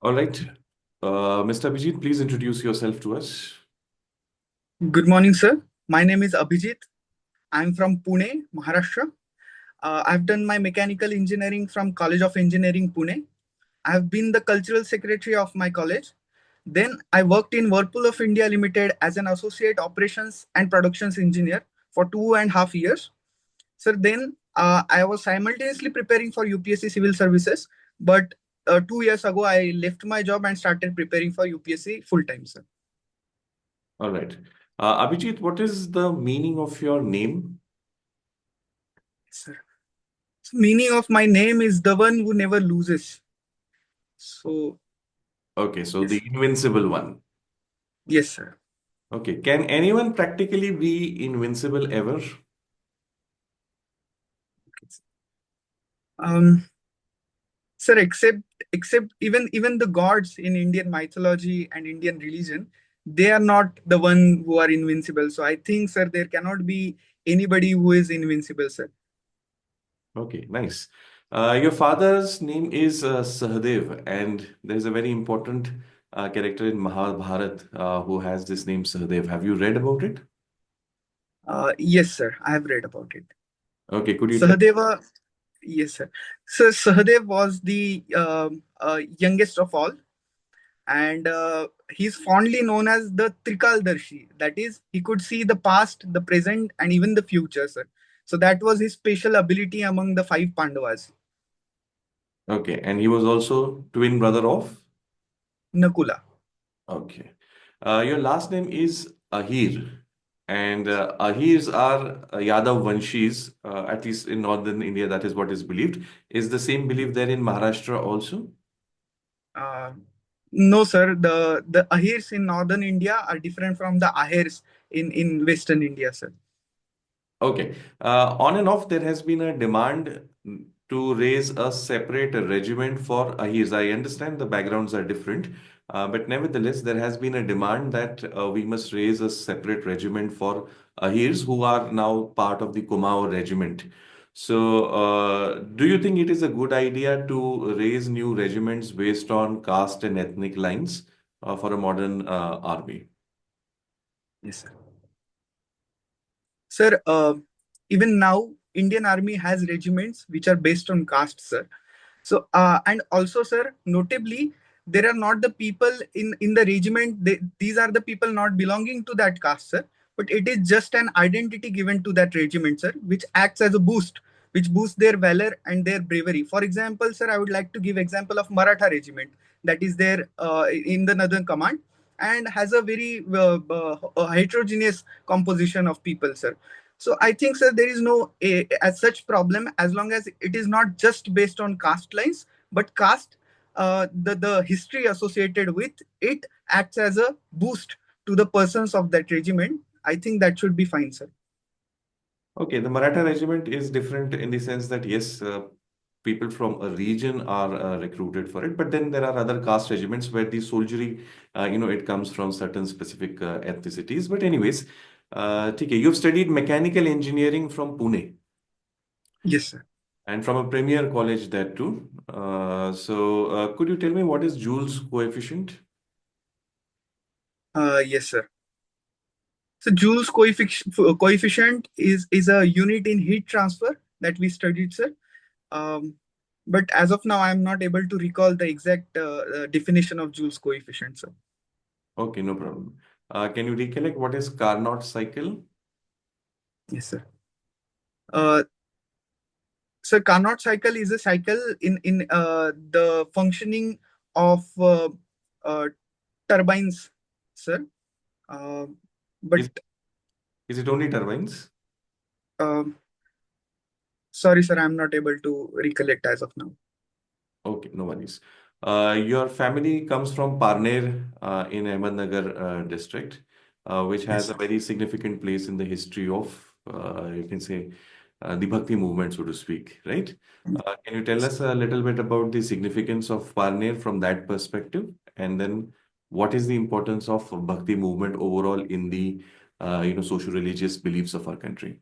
All right. Mr. Abhijit, please introduce yourself to us. Good morning, sir. My name is Abhijit. I'm from Pune, Maharashtra. I've done my mechanical engineering from College of Engineering, Pune. I've been the cultural secretary of my college. Then I worked in Whirlpool of India Limited as an associate operations and productions engineer for 2.5 years. Sir, then I was simultaneously preparing for UPSC civil services, but 2 years ago I left my job and started preparing for UPSC full time, sir. All right. Abhijit, what is the meaning of your name? Sir. So meaning of my name is the one who never loses. So, Okay, so the yes, invincible one. yes, sir. Okay, can anyone practically be invincible ever? Um, sir, except even the gods in Indian mythology and Indian religion, they are not the one who are invincible. So I think, sir, there cannot be anybody who is invincible, sir. Okay, nice. Your father's name is Sahdev, and there's a very important character in Mahabharat who has this name Sahdev. Have you read about it? Yes, sir. I have read about it. Okay, could you tell? Sahadeva, yes, sir. So Sahadev was the youngest of all, and he's fondly known as the Trikaldarshi. That is, he could see the past, the present, and even the future, sir. So that was his special ability among the five Pandavas. Okay, and he was also twin brother of? Nakula. Okay. Your last name is Ahir, and Ahirs are Yadav Vanshis, at least in northern India, that is what is believed. Is the same belief there in Maharashtra also? Uh, no, sir. The Ahirs in northern India are different from the Ahirs in western India, sir. Okay. On and off, there has been a demand to raise a separate regiment for Ahirs. I understand the backgrounds are different, but nevertheless, there has been a demand that we must raise a separate regiment for Ahirs who are now part of the Kumaon regiment. So, do you think it is a good idea to raise new regiments based on caste and ethnic lines for a modern army? Yes, sir. Sir, even now, Indian Army has regiments which are based on caste, sir. So, and also, sir, notably, there are not the people in the regiment. These are the people not belonging to that caste, sir. But it is just an identity given to that regiment, sir, which acts as a boost, which boosts their valor and their bravery. For example, sir, I would like to give example of Maratha Regiment that is there in the Northern Command and has a very heterogeneous composition of people, sir. So I think, sir, there is no as such problem as long as it is not just based on caste lines, but caste, the history associated with it acts as a boost to the persons of that regiment. I think that should be fine, sir. Okay, the Maratha regiment is different in the sense that yes, people from a region are recruited for it, but then there are other caste regiments where the soldiery, it comes from certain specific ethnicities. But anyways, ठीक है, you've studied mechanical engineering from Pune Yes, sir. and from a premier college there too. So, could you tell me what is Joule's coefficient? Yes, sir. So Joule's coefficient is a unit in heat transfer that we studied, sir. Um, but as of now, I am not able to recall the exact definition of Joule's coefficient, sir. Okay, no problem. Can you recollect what is Carnot cycle? Yes, sir. Uh, so Carnot cycle is a cycle in the functioning of uh, turbines, sir. Uh, but Is is it only turbines? um sorry, sir, I'm not able to recollect as of now. Okay, no worries. Your family comes from Parner in Ahmednagar district, which has Yes. a very significant place in the history of, you can say, the Bhakti movement, so to speak, right? Can you tell us a little bit about the significance of Parner from that perspective? And then what is the importance of Bhakti movement overall in the, socio-religious beliefs of our country?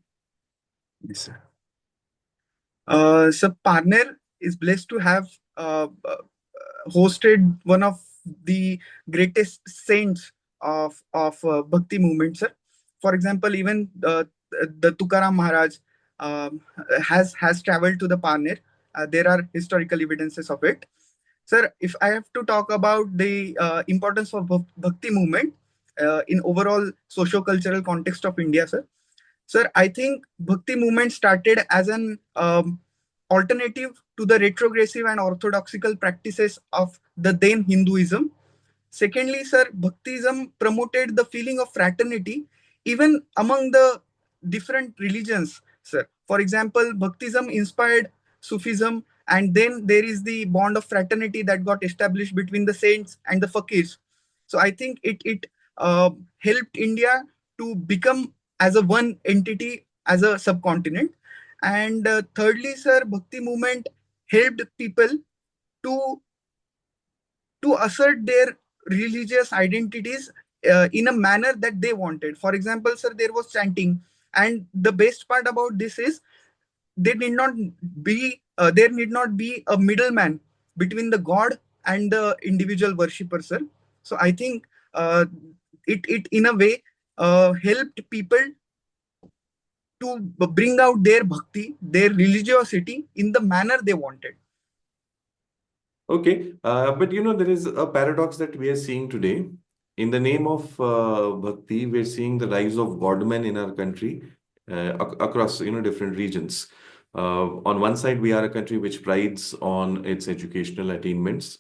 Yes, sir. So Parner is blessed to have hosted one of the greatest saints of Bhakti movement, sir. For example, even the Tukaram Maharaj um, has traveled to the Parner. There are historical evidences of it. Sir, if I have to talk about the importance of Bhakti movement in overall socio-cultural context of India, sir. Sir, I think Bhakti movement started as an alternative to the retrogressive and orthodoxical practices of the then Hinduism. Secondly, sir, Bhaktism promoted the feeling of fraternity even among the different religions, sir. For example, Bhaktism inspired Sufism, and then there is the bond of fraternity that got established between the saints and the fakirs. So I think it helped India to become as a one entity, as a subcontinent. And thirdly, sir, Bhakti movement helped people to assert their religious identities in a manner that they wanted. For example, sir, there was chanting, and the best part about this is there need not there need not be a middleman between the god and the individual worshipper, sir. So I think it in a way helped people to bring out their bhakti, their religiosity in the manner they wanted. Okay, but there is a paradox that we are seeing today. In the name of Bhakti, we're seeing the rise of godmen in our country across different regions. On one side, we are a country which prides on its educational attainments,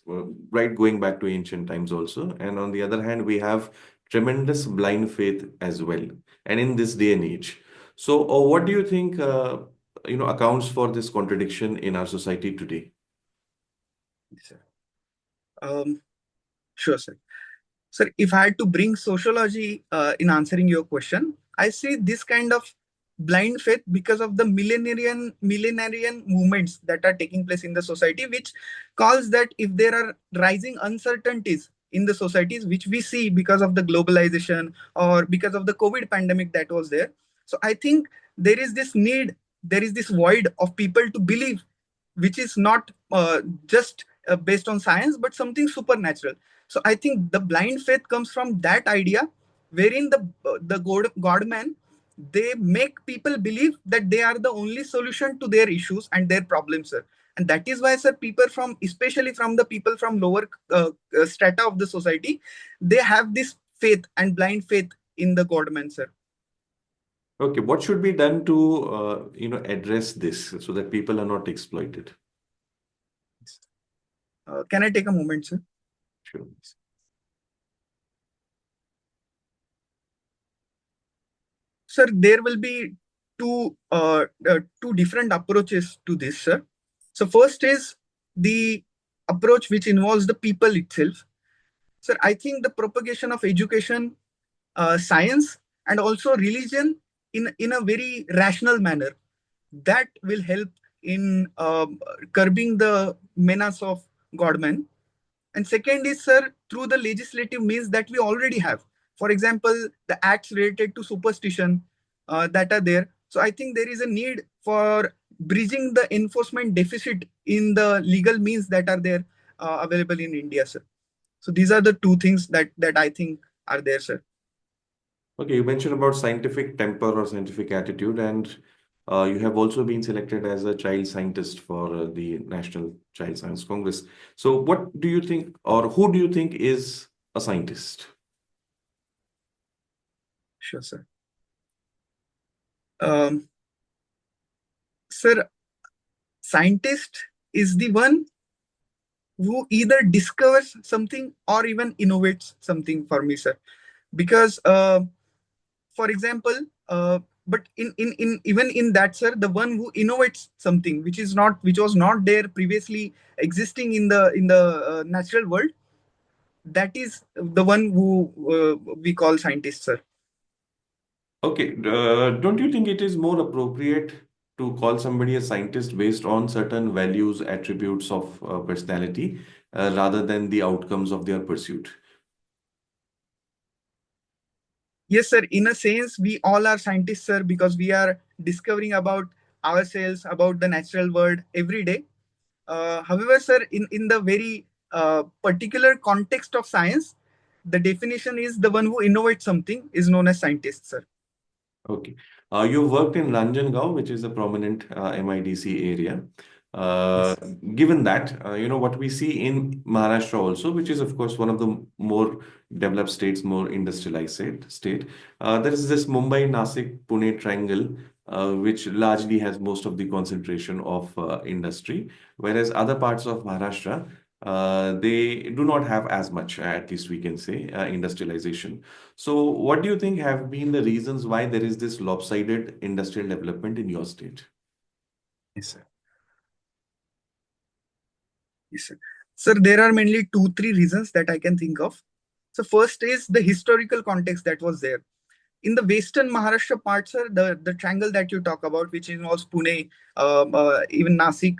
right, going back to ancient times also. And on the other hand, we have tremendous blind faith as well. And in this day and age, so what do you think accounts for this contradiction in our society today? Sir. Um, sure, sir. Sir, if I had to bring sociology in answering your question, I see this kind of blind faith because of the millenarian movements that are taking place in the society, which calls that if there are rising uncertainties in the societies, which we see because of the globalization or because of the COVID pandemic that was there. So I think there is this need, there is this void of people to believe, which is not just based on science, but something supernatural. So I think the blind faith comes from that idea, wherein the god man, they make people believe that they are the only solution to their issues and their problems, sir. And that is why, sir, people from, especially from the people from lower strata of the society, they have this faith and blind faith in the god man, sir. Okay, what should be done to address this so that people are not exploited? Can I take a moment, sir? Sure. Sir, there will be two different approaches to this, sir. So first is the approach which involves the people itself. Sir, I think the propagation of education, science, and also religion in a very rational manner, that will help in curbing the menace of godmen. And second is, sir, through the legislative means that we already have. For example, the acts related to superstition that are there. So I think there is a need for bridging the enforcement deficit in the legal means that are there available in India, sir. So these are the two things that I think are there, sir. Okay, you mentioned about scientific temper or scientific attitude, and you have also been selected as a child scientist for the National Child Science Congress. So, what do you think, or who do you think is a scientist? Sure, sir. Um, Sir, scientist is the one who either discovers something or even innovates something, for me, sir. Because for example, but in even in that, sir, the one who innovates something which was not there previously existing in the natural world, that is the one who we call scientist, sir. Okay, don't you think it is more appropriate to call somebody a scientist based on certain values, attributes of personality, rather than the outcomes of their pursuit? Yes, sir, in a sense we all are scientists, sir, because we are discovering about ourselves, about the natural world every day. However, sir, in the very particular context of science, the definition is the one who innovates something is known as scientist, sir. Okay. You worked in Ranjangaon, which is a prominent MIDC area. Uh, Yes. Given that, what we see in Maharashtra also, which is of course one of the more developed states, more industrialized state, there is this Mumbai, Nasik, Pune triangle, which largely has most of the concentration of industry, whereas other parts of Maharashtra, they do not have as much, at least we can say, industrialization. So, what do you think have been the reasons why there is this lopsided industrial development in your state? Yes, sir. Yes, sir. Sir, there are mainly two, three reasons that I can think of. So, first is the historical context that was there. In the western Maharashtra part, sir, the triangle that you talk about, which involves Pune, even Nasik,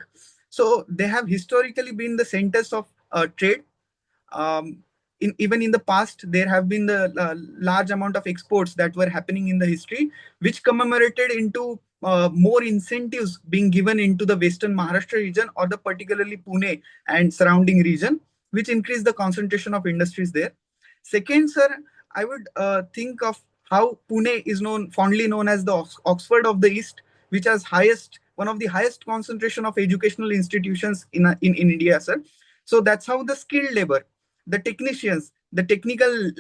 so they have historically been the centers of trade. um, Even in the past there have been the large amount of exports that were happening in the history, which commemorated into more incentives being given into the western Maharashtra region or the particularly Pune and surrounding region, which increased the concentration of industries there. Second, sir, I would think of how Pune is fondly known as the Oxford of the East, which has one of the highest concentration of educational institutions in India, sir. So that's how the skilled labor, the technicians, the technical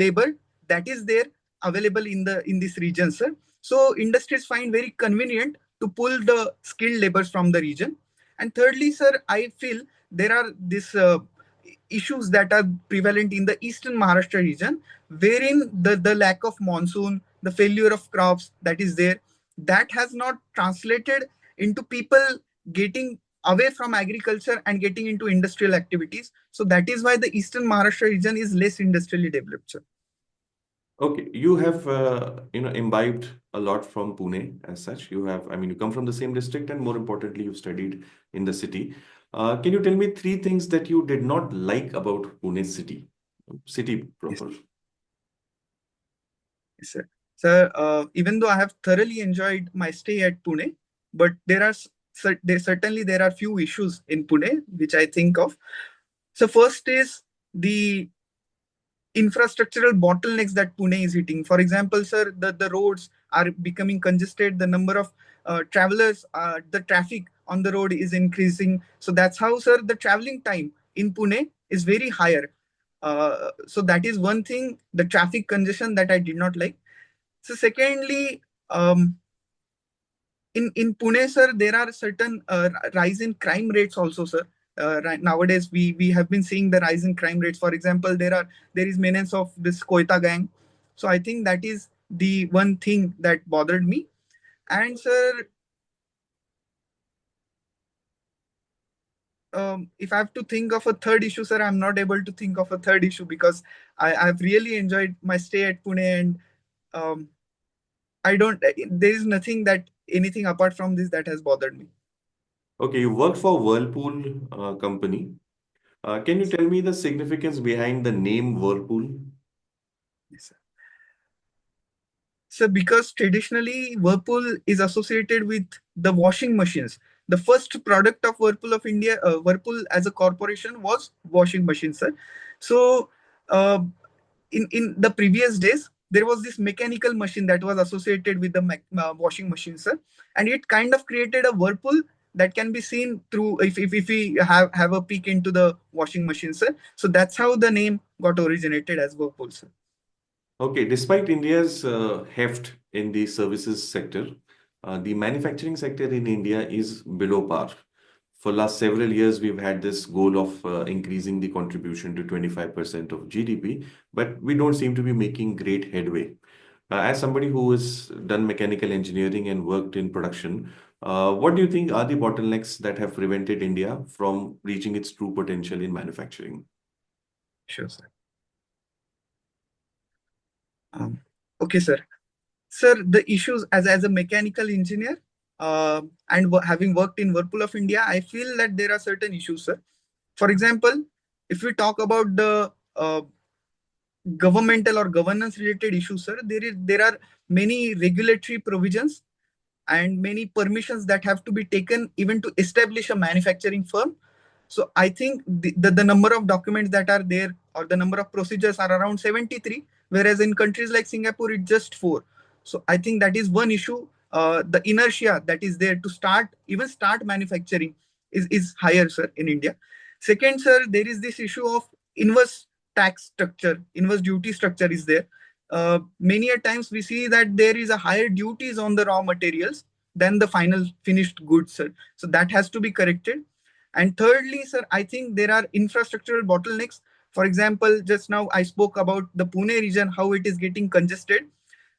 labor that is there available in this region, sir. So industries find very convenient to pull the skilled labors from the region. And thirdly, sir, I feel there are these issues that are prevalent in the eastern Maharashtra region, wherein the lack of monsoon, the failure of crops that is there, that has not translated into people getting away from agriculture and getting into industrial activities. So that is why the eastern Maharashtra region is less industrially developed, sir. Okay, you have imbibed a lot from Pune as such. You have, I mean, you come from the same district, and more importantly, you've studied in the city. Can you tell me three things that you did not like about Pune city Yes, proper? yes, sir. Sir, even though I have thoroughly enjoyed my stay at Pune, but certainly there are few issues in Pune which I think of. So first is the infrastructural bottlenecks that Pune is hitting. For example, sir, the roads are becoming congested. The number of travelers, the traffic on the road is increasing. So that's how, sir, the traveling time in Pune is very higher. So that is one thing, the traffic congestion that I did not like. So secondly, in Pune, sir, there are certain rise in crime rates also, sir. Right nowadays, we have been seeing the rise in crime rates. For example, there is menace of this Koita gang. So I think that is the one thing that bothered me. And sir, if I have to think of a third issue, sir, I'm not able to think of a third issue because I've really enjoyed my stay at Pune, and um, I don't. There is nothing that anything apart from this that has bothered me. Okay, you worked for Whirlpool company. Can you Yes, tell me the significance behind the name Whirlpool? yes, sir. So, because traditionally Whirlpool is associated with the washing machines. The first product of Whirlpool of India, Whirlpool as a corporation was washing machines, sir. So, uh, in the previous days, there was this mechanical machine that was associated with the washing machine, sir, and it kind of created a Whirlpool that can be seen through if we have a peek into the washing machine, sir. So that's how the name got originated as Whirlpool, sir. Okay, despite India's heft in the services sector, the manufacturing sector in India is below par. For last several years, we've had this goal of increasing the contribution to 25% of GDP, but we don't seem to be making great headway. As somebody who has done mechanical engineering and worked in production, what do you think are the bottlenecks that have prevented India from reaching its true potential in manufacturing? Sure, sir. Um, okay, sir. Sir, the issues as a mechanical engineer and having worked in Whirlpool of India, I feel that there are certain issues, sir. For example, if we talk about the governmental or governance related issues, sir, there are many regulatory provisions and many permissions that have to be taken even to establish a manufacturing firm. So I think the number of documents that are there or the number of procedures are around 73, whereas in countries like Singapore, it's just 4. So I think that is one issue. The inertia that is there to start manufacturing is higher, sir, in India. Second, sir, there is this issue of inverse tax structure, inverse duty structure is there. Many a times we see that there is a higher duties on the raw materials than the final finished goods, sir. So that has to be corrected. And thirdly, sir, I think there are infrastructural bottlenecks. For example, just now I spoke about the Pune region, how it is getting congested.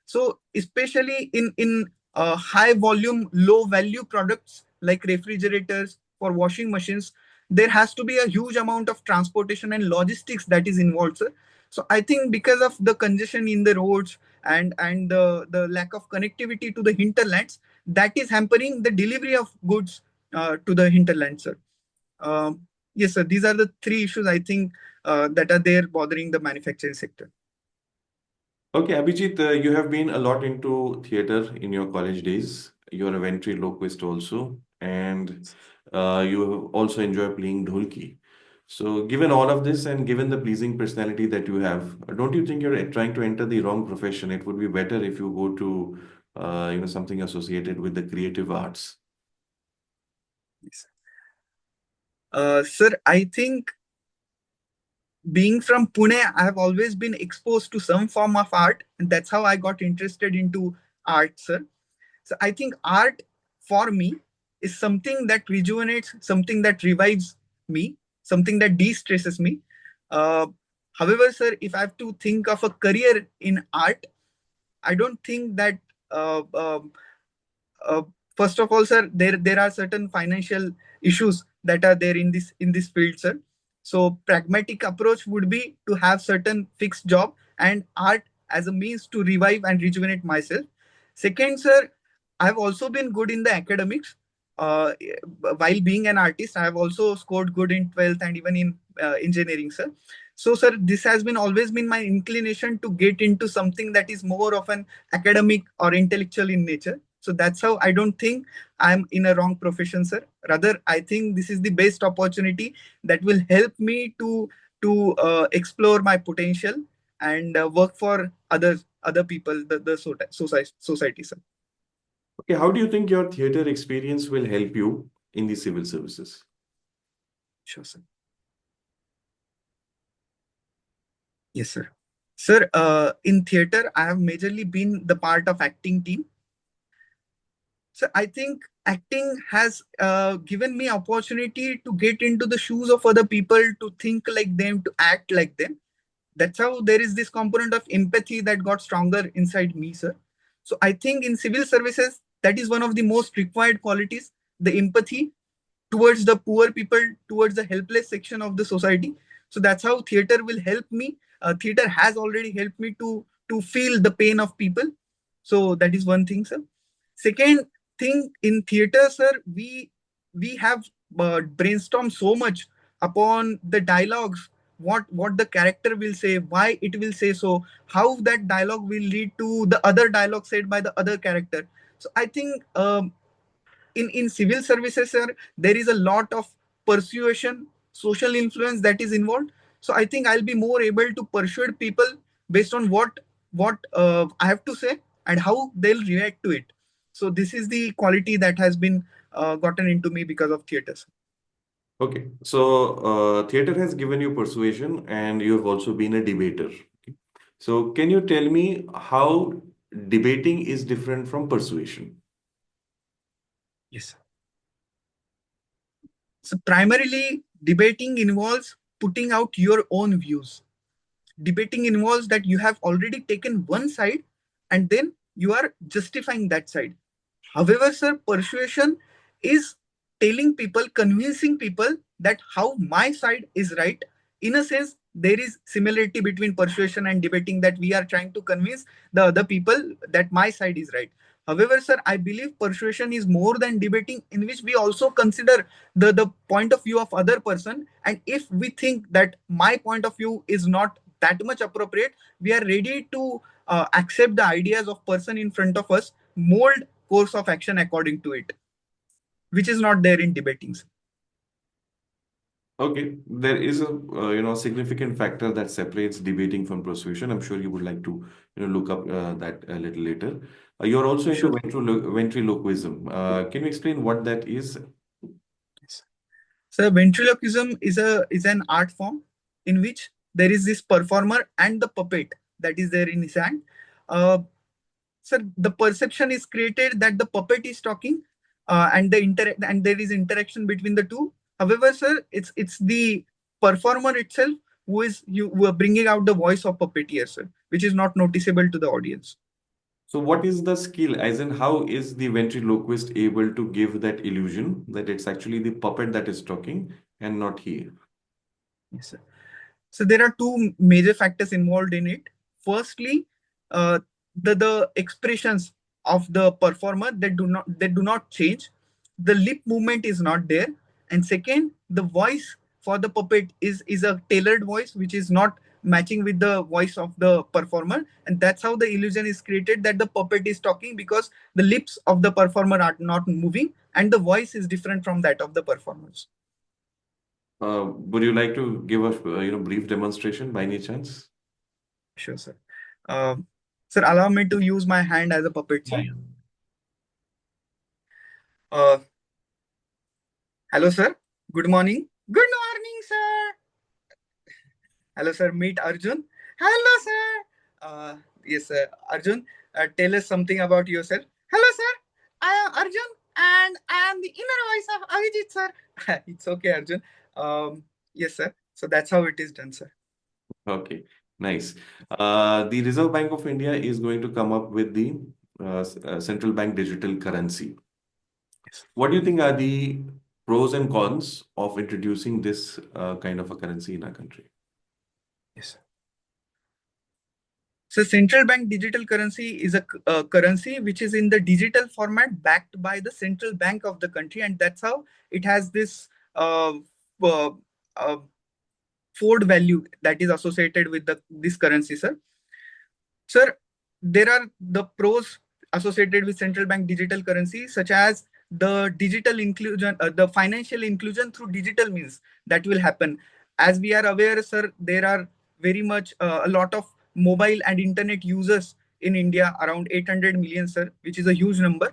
So especially in high volume, low value products like refrigerators for washing machines, there has to be a huge amount of transportation and logistics that is involved, sir. So I think because of the congestion in the roads and the lack of connectivity to the hinterlands, that is hampering the delivery of goods to the hinterland, sir. Yes, sir. These are the three issues I think that are there bothering the manufacturing sector. Okay, Abhijit, you have been a lot into theater in your college days. You're a ventriloquist also, and you also enjoy playing dholki. So, given all of this and given the pleasing personality that you have, don't you think you're trying to enter the wrong profession? It would be better if you go to, something associated with the creative arts. Yes. Sir, I think being from Pune, I have always been exposed to some form of art, and that's how I got interested into art, sir. So I think art for me is something that rejuvenates, something that revives me, something that de-stresses me. Uh, However, sir, if I have to think of a career in art, I don't think that uh, um, uh, first of all, sir, there are certain financial issues that are there in this field, sir. So pragmatic approach would be to have certain fixed job and art as a means to revive and rejuvenate myself. Second, sir, I've also been good in the academics. Uh, while being an artist, I have also scored good in 12th and even in engineering, sir. So, sir, this has been always been my inclination to get into something that is more of an academic or intellectual in nature. So that's how I don't think I'm in a wrong profession, sir. Rather, I think this is the best opportunity that will help me to explore my potential and work for other people, the society, sir. Okay, how do you think your theater experience will help you in the civil services? Sure, sir. Yes, sir. Sir, in theater, I have majorly been the part of acting team. So I think acting has given me opportunity to get into the shoes of other people, to think like them, to act like them. That's how there is this component of empathy that got stronger inside me, sir. So I think in civil services, that is one of the most required qualities, the empathy towards the poor people, towards the helpless section of the society. So that's how theater will help me. Theater has already helped me to feel the pain of people. So that is one thing, sir. Second thing, in theater, sir, we have brainstormed so much upon the dialogues, what the character will say, why it will say so, how that dialogue will lead to the other dialogue said by the other character. So I think in civil services, sir, there is a lot of persuasion, social influence that is involved. So I think I'll be more able to persuade people based on what I have to say and how they'll react to it. So this is the quality that has been gotten into me because of theaters. Okay, so theater has given you persuasion and you have also been a debater. So, can you tell me how debating is different from persuasion? Yes. So primarily, debating involves putting out your own views. Debating involves that you have already taken one side and then you are justifying that side. However, sir, persuasion is telling people, convincing people that how my side is right. In a sense, there is similarity between persuasion and debating, that we are trying to convince the other people that my side is right. However, sir, I believe persuasion is more than debating, in which we also consider the point of view of other person. And if we think that my point of view is not that much appropriate, we are ready to accept the ideas of person in front of us, mold course of action according to it, which is not there in debating. Okay, there is a significant factor that separates debating from persuasion. I'm sure you would like to look up that a little later. You're also into Sure. ventriloquism. Can you explain what that is? Yes. So ventriloquism is an art form in which there is this performer and the puppet that is there in his hand. Uh, so the perception is created that the puppet is talking, and there is interaction between the two. However, sir, it's the performer itself who are bringing out the voice of puppeteer, sir, which is not noticeable to the audience. So, what is the skill? As in, how is the ventriloquist able to give that illusion that it's actually the puppet that is talking and not he? Yes, sir. So there are two major factors involved in it. Firstly, uh, the expressions of the performer that do not change. The lip movement is not there, and second, the voice for the puppet is a tailored voice which is not matching with the voice of the performer, and that's how the illusion is created that the puppet is talking because the lips of the performer are not moving and the voice is different from that of the performers. Would you like to give a brief demonstration by any chance? Sure, sir. Um, Sir, allow me to use my hand as a puppet, Yeah, sir. yeah. Uh, Hello, sir. Good morning. Good morning, sir. Hello, sir. Meet Arjun. Hello, sir. Yes, sir. Arjun, tell us something about yourself. Hello, sir. I am Arjun, and I am the inner voice of Abhijit, sir. It's okay, Arjun. Yes, sir. So that's how it is done, sir. Okay, nice. The Reserve Bank of India is going to come up with the central bank digital currency. Yes, What do you think are the pros and cons of introducing this kind of a currency in our country? yes, sir. So central bank digital currency is a currency which is in the digital format backed by the central bank of the country, and that's how it has this uh, uh, Ford value that is associated with this currency, sir. Sir, there are the pros associated with central bank digital currency, such as the digital inclusion, the financial inclusion through digital means that will happen. As we are aware, sir, there are very much a lot of mobile and internet users in India, around 800 million, sir, which is a huge number.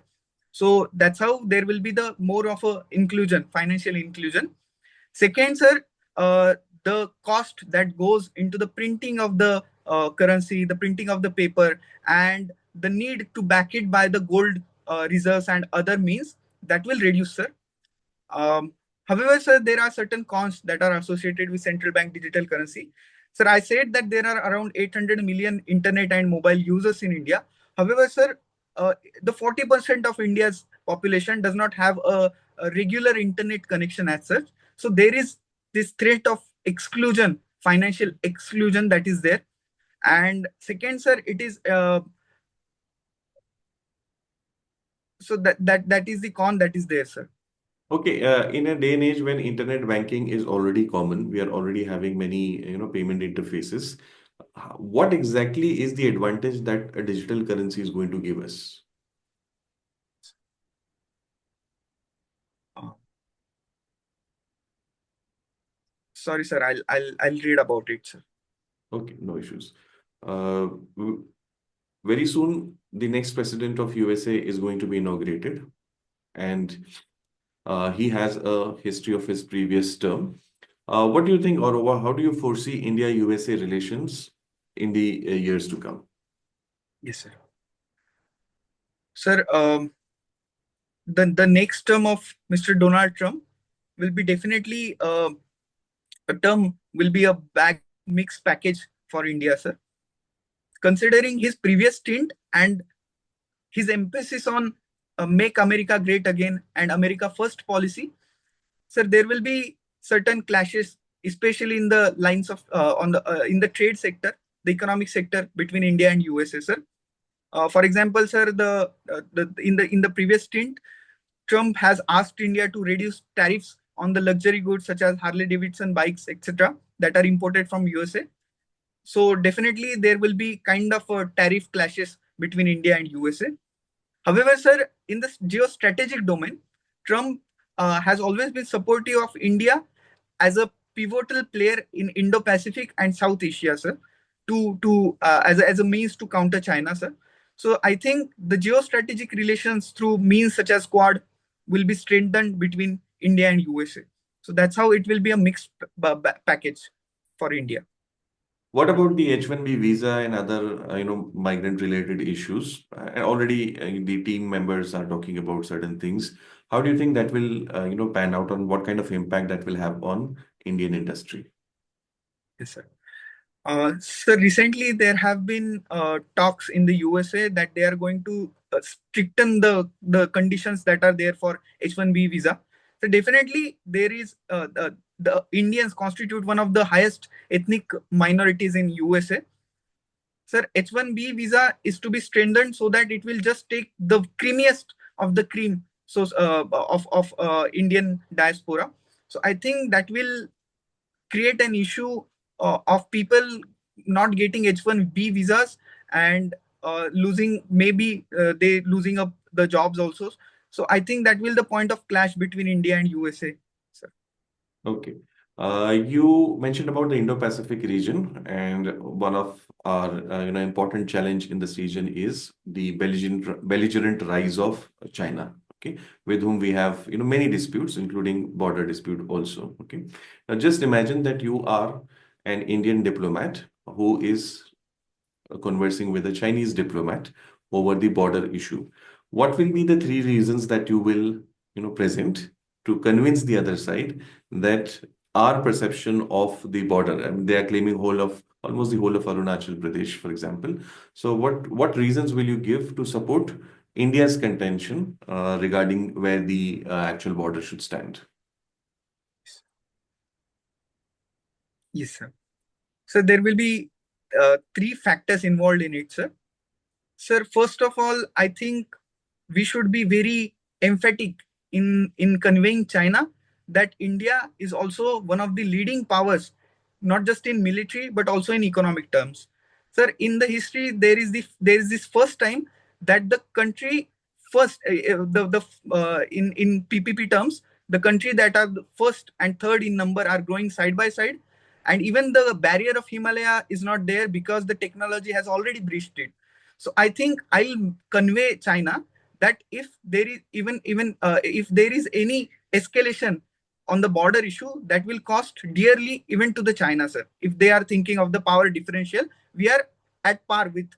So that's how there will be the more of a inclusion, financial inclusion. Second, sir, the cost that goes into the printing of the currency, the printing of the paper, and the need to back it by the gold reserves and other means that will reduce, sir. Um, However, sir, there are certain cons that are associated with central bank digital currency. Sir, I said that there are around 800 million internet and mobile users in India. However, sir, the 40% of India's population does not have a regular internet connection as such. So there is this threat of exclusion, financial exclusion that is there. And second, sir, it is so that is the con that is there, sir. Okay, in a day and age when internet banking is already common, we are already having many, payment interfaces. What exactly is the advantage that a digital currency is going to give us? Uh, Sorry, sir. I'll read about it, sir. Okay, no issues. Uh, Very soon, the next president of USA is going to be inaugurated, and he has a history of his previous term. What do you think, or how do you foresee India-USA relations in the years to come? Yes, sir. Sir, the next term of Mr. Donald Trump will be definitely a term will be a bag mix package for India, sir. Considering his previous stint and his emphasis on make America great again and America first policy, sir, there will be certain clashes, especially in the lines of on the in the trade sector, the economic sector between India and USA, sir. For example, sir, in the previous stint, Trump has asked India to reduce tariffs on the luxury goods such as Harley Davidson bikes, etc., that are imported from USA. So definitely there will be kind of a tariff clashes between India and USA. However, sir, in the geostrategic domain, Trump has always been supportive of India as a pivotal player in Indo-Pacific and South Asia, sir, to as a means to counter China, sir. So I think the geostrategic relations through means such as Quad will be strengthened between India and USA. So that's how it will be a mixed package for India. What about the H1B visa and other, migrant-related issues? Already, the team members are talking about certain things. How do you think that will, pan out on what kind of impact that will have on Indian industry? Yes, sir. So recently there have been talks in the USA that they are going to stricten the conditions that are there for H1B visa. So definitely there is the Indians constitute one of the highest ethnic minorities in USA. Sir, H1B visa is to be strengthened so that it will just take the creamiest of the cream so of Indian diaspora. So I think that will create an issue of people not getting H1B visas and losing maybe they losing up the jobs also. So I think that will the point of clash between India and USA. Sir. Okay. You mentioned about the Indo-Pacific region, and one of our important challenge in this region is the belligerent rise of China. Okay, with whom we have many disputes, including border dispute also. Okay, now just imagine that you are an Indian diplomat who is conversing with a Chinese diplomat over the border issue. What will be the three reasons that you will, present to convince the other side that our perception of the border, I mean, they are claiming whole of almost the whole of Arunachal Pradesh, for example. So what reasons will you give to support India's contention regarding where the actual border should stand? Yes, sir. So there will be three factors involved in it, sir. Sir, first of all, I think we should be very emphatic in conveying China that India is also one of the leading powers, not just in military but also in economic terms. Sir, in the history there is this first time that the country first the in PPP terms the country that are the first and third in number are growing side by side, and even the barrier of Himalaya is not there because the technology has already breached it. So I think I'll convey China that if there is even if there is any escalation on the border issue, that will cost dearly even to the China, sir. If they are thinking of the power differential, we are at par with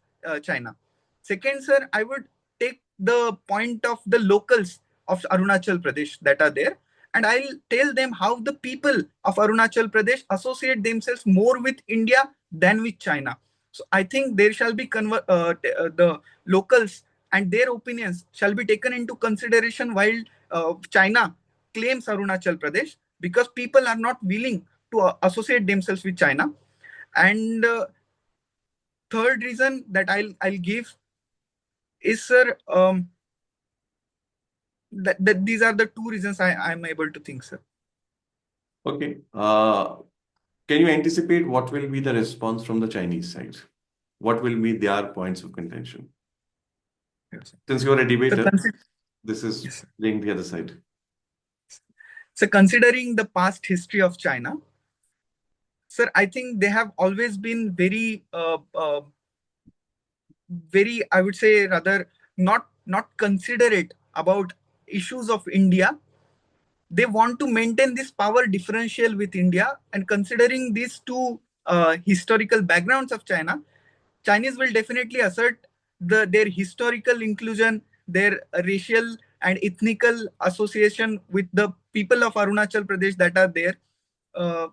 China. Second, sir, I would take the point of the locals of Arunachal Pradesh that are there, and I'll tell them how the people of Arunachal Pradesh associate themselves more with India than with China. So I think there shall be the locals and their opinions shall be taken into consideration while China claims Arunachal Pradesh, because people are not willing to associate themselves with China. And third reason that I'll give is, sir, that these are the two reasons I'm able to think, sir. Okay. Can you anticipate what will be the response from the Chinese side? What will be their points of contention? Yes, sir. Since you're a So, debater, this is yes, sir. playing the other side. So considering the past history of China, sir, I think they have always been very, I would say, rather not considerate about issues of India. They want to maintain this power differential with India, and considering these two historical backgrounds of China, Chinese will definitely assert their historical inclusion, their racial and ethnical association with the people of Arunachal Pradesh that are there. Uh,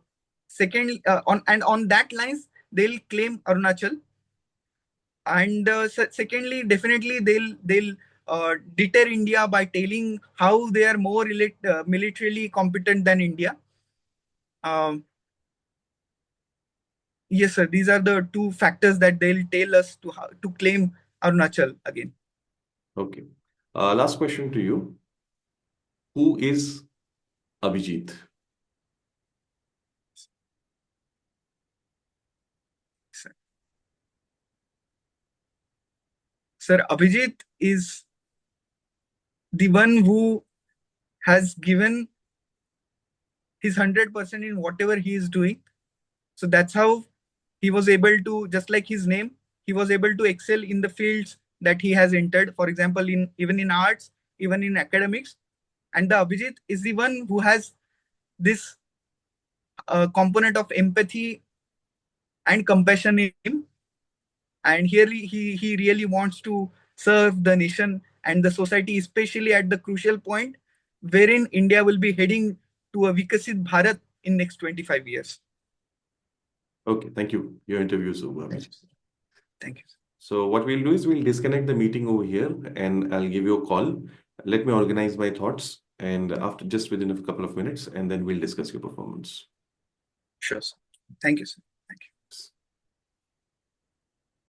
Second, on that lines, they'll claim Arunachal, and secondly, definitely they'll deter India by telling how they are more militarily competent than India. Um, yes, sir. These are the two factors that they'll tell us to claim Arunachal again. Okay. Last question to you. Who is Abhijit? Sir, Sir, Abhijit is the one who has given his 100% in whatever he is doing. So that's how he was able to, just like his name, he was able to excel in the fields that he has entered. For example, in even in arts, even in academics. And the Abhijit is the one who has this component of empathy and compassion in him. And here he really wants to serve the nation and the society, especially at the crucial point wherein India will be heading to a Vikasit Bharat in next 25 years. Okay, thank you. Your interview is over, Thank Abhijit. you. Thank you. So what we'll do is we'll disconnect the meeting over here and I'll give you a call. Let me organize my thoughts and after just within a couple of minutes and then we'll discuss your performance. Sure, sir. Thank you, sir.